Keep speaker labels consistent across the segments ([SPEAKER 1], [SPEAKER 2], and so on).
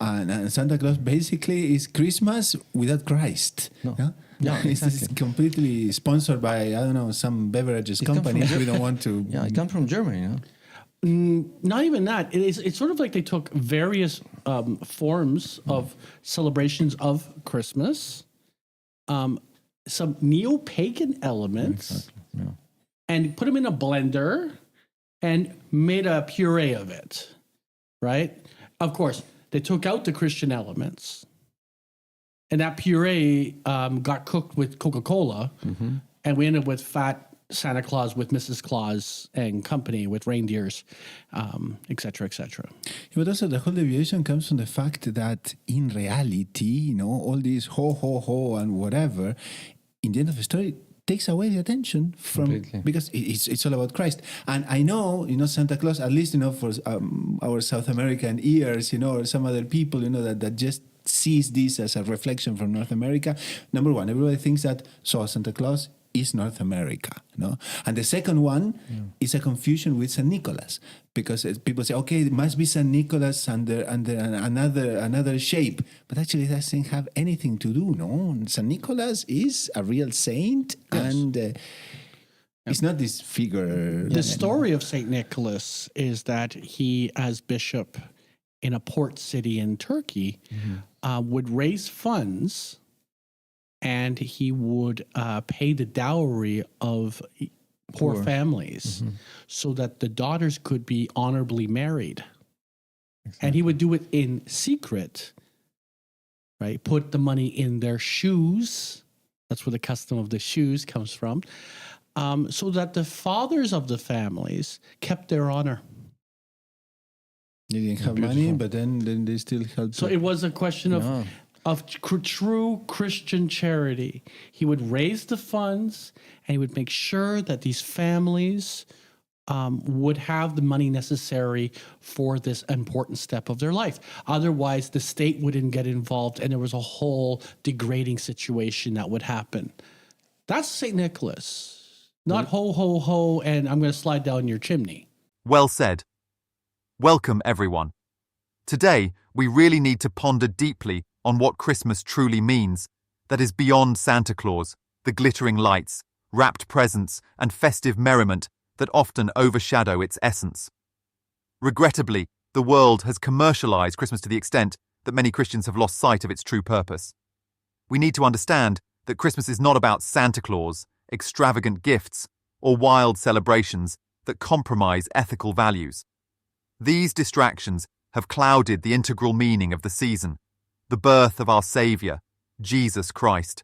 [SPEAKER 1] And Santa Claus basically is Christmas without Christ.
[SPEAKER 2] No.
[SPEAKER 1] Yeah?
[SPEAKER 2] Yeah, exactly.
[SPEAKER 1] It's completely sponsored by, I don't know, some beverages company. We don't want to...
[SPEAKER 2] Yeah, it comes from Germany, you know?
[SPEAKER 3] Not even that. It's sort of like they took various forms of celebrations of Christmas, some neo-pagan elements,
[SPEAKER 2] Exactly. Yeah.
[SPEAKER 3] and put them in a blender and made a puree of it, right? Of course, they took out the Christian elements, and that puree got cooked with Coca-Cola, and we ended up with fat Santa Claus with Mrs. Claus and company with reindeers, et cetera, et cetera.
[SPEAKER 1] But also the whole deviation comes from the fact that in reality, all these ho, ho, ho and whatever, in the end of the story, takes away the attention from,
[SPEAKER 2] Completely.
[SPEAKER 1] because it's all about Christ. And I know, Santa Claus, at least, for our South American ears, or some other people, that just sees this as a reflection from North America. Number one, everybody thinks that, Santa Claus is North America, no? And the second one is a confusion with St. Nicholas, because people say, okay, it must be St. Nicholas under another shape, but actually it doesn't have anything to do, no? St. Nicholas is a real saint, and it's not this figure.
[SPEAKER 3] The story of St. Nicholas is that he, as bishop in a port city in Turkey, would raise funds, and he would pay the dowry of poor families so that the daughters could be honorably married. Exactly. And he would do it in secret, right? Put the money in their shoes. That's where the custom of the shoes comes from. So that the fathers of the families kept their honor.
[SPEAKER 1] They didn't have money, but then they still helped.
[SPEAKER 3] So it was a question of true Christian charity. He would raise the funds, and he would make sure that these families would have the money necessary for this important step of their life. Otherwise, the state wouldn't get involved, and there was a whole degrading situation that would happen. That's St. Nicholas, not ho, ho, ho, and I'm going to slide down your chimney.
[SPEAKER 4] Well said. Welcome, everyone. Today, we really need to ponder deeply on what Christmas truly means, that is beyond Santa Claus, the glittering lights, wrapped presents, and festive merriment that often overshadow its essence. Regrettably, the world has commercialized Christmas to the extent that many Christians have lost sight of its true purpose. We need to understand that Christmas is not about Santa Claus, extravagant gifts, or wild celebrations that compromise ethical values. These distractions have clouded the integral meaning of the season, the birth of our Saviour, Jesus Christ.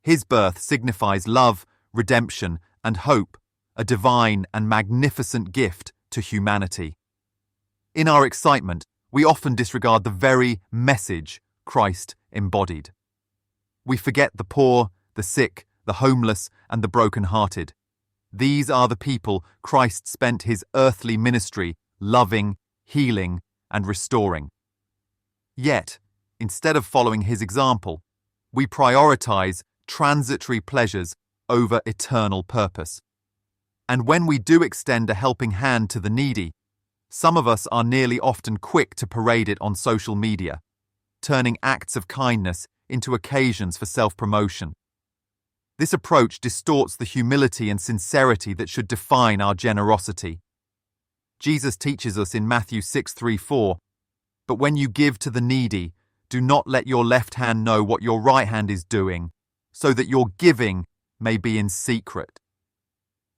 [SPEAKER 4] His birth signifies love, redemption, and hope, a divine and magnificent gift to humanity. In our excitement, we often disregard the very message Christ embodied. We forget the poor, the sick, the homeless, and the broken-hearted. These are the people Christ spent his earthly ministry loving, healing, and restoring. Yet, instead of following his example, we prioritize transitory pleasures over eternal purpose. And when we do extend a helping hand to the needy, some of us are nearly often quick to parade it on social media, turning acts of kindness into occasions for self-promotion. This approach distorts the humility and sincerity that should define our generosity. Jesus teaches us in Matthew 6:3-4, "But when you give to the needy, do not let your left hand know what your right hand is doing, so that your giving may be in secret."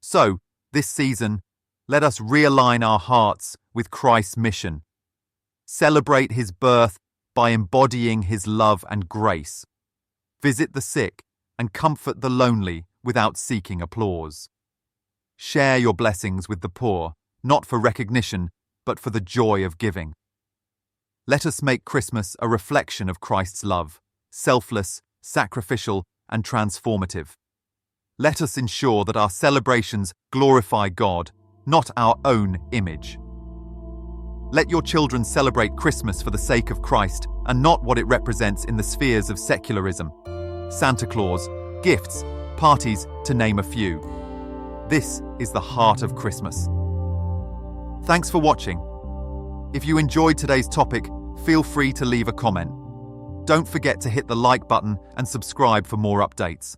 [SPEAKER 4] So, this season, let us realign our hearts with Christ's mission. Celebrate his birth by embodying his love and grace. Visit the sick and comfort the lonely without seeking applause. Share your blessings with the poor, not for recognition, but for the joy of giving. Let us make Christmas a reflection of Christ's love, selfless, sacrificial, and transformative. Let us ensure that our celebrations glorify God, not our own image. Let your children celebrate Christmas for the sake of Christ and not what it represents in the spheres of secularism. Santa Claus, gifts, parties, to name a few. This is the heart of Christmas. Thanks for watching. If you enjoyed today's topic, feel free to leave a comment. Don't forget to hit the like button and subscribe for more updates.